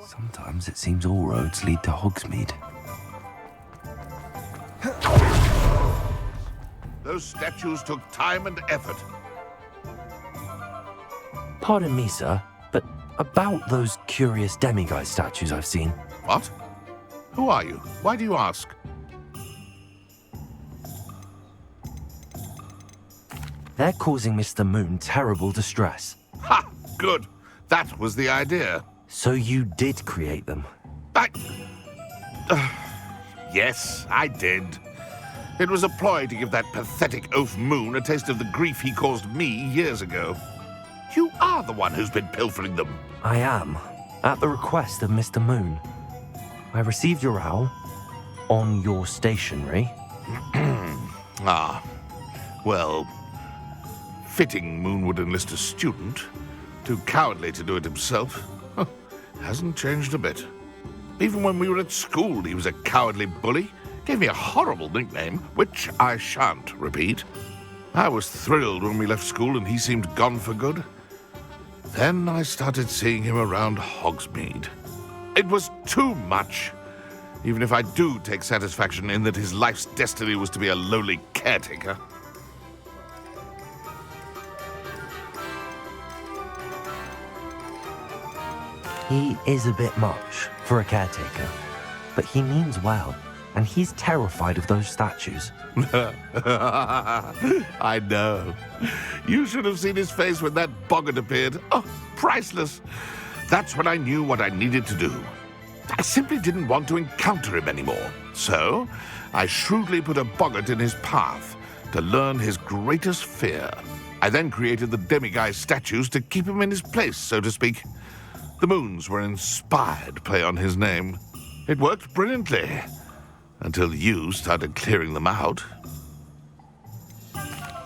Sometimes it seems all roads lead to Hogsmeade. Those statues took time and effort. Pardon me, sir, but about those curious demiguise statues I've seen. What? Who are you? Why do you ask? They're causing Mr. Moon terrible distress. Ha! Good. That was the idea. So you did create them? Yes, I did. It was a ploy to give that pathetic oaf Moon a taste of the grief he caused me years ago. You are the one who's been pilfering them. I am, at the request of Mr. Moon. I received your owl on your stationery. Ah, well, fitting Moon would enlist a student. Too cowardly to do it himself. Hasn't changed a bit. Even when we were at school, he was a cowardly bully. Gave me a horrible nickname, which I shan't repeat. I was thrilled when we left school and he seemed gone for good. Then I started seeing him around Hogsmeade. It was too much. Even if I do take satisfaction in that his life's destiny was to be a lowly caretaker. He is a bit much for a caretaker, but he means well, and he's terrified of those statues. I know. You should have seen his face when that boggart appeared. Oh, priceless. That's when I knew what I needed to do. I simply didn't want to encounter him anymore. So, I shrewdly put a boggart in his path to learn his greatest fear. I then created the demiguise statues to keep him in his place, so to speak. The moons were an inspired play on his name. It worked brilliantly, until you started clearing them out.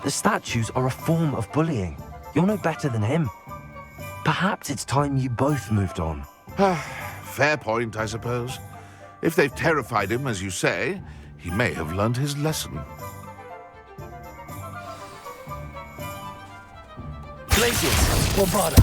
The statues are a form of bullying. You're no better than him. Perhaps it's time you both moved on. Fair point, I suppose. If they've terrified him, as you say, he may have learned his lesson. Glaciers, Bombarda.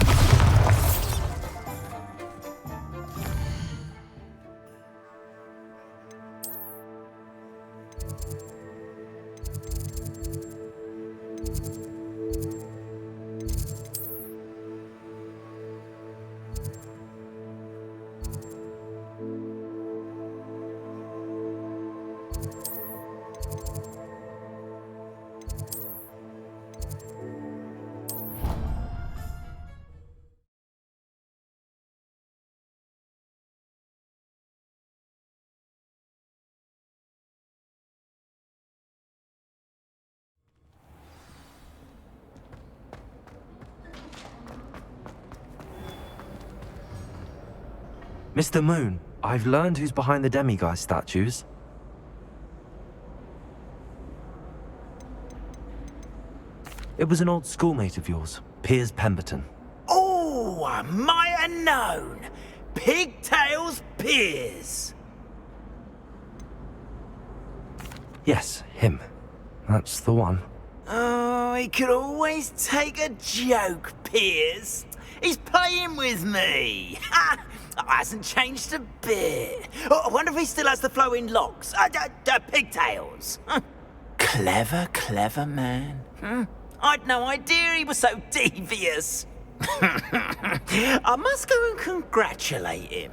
Mr. Moon, I've learned who's behind the demiguise statues. It was an old schoolmate of yours, Piers Pemberton. Oh, I might have known. Pigtails Piers. Yes, him. That's the one. Oh, he could always take a joke, Piers. He's playing with me. Ha! Hasn't changed a bit. Oh, I wonder if he still has the flowing locks. Pigtails. Clever, clever man. I'd no idea he was so devious. I must go and congratulate him.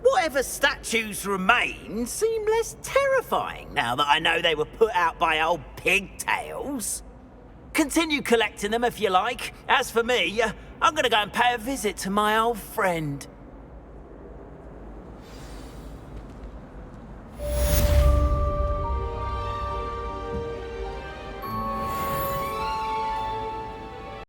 Whatever statues remain seem less terrifying now that I know they were put out by old Pigtails. Continue collecting them if you like. As for me, I'm going to go and pay a visit to my old friend.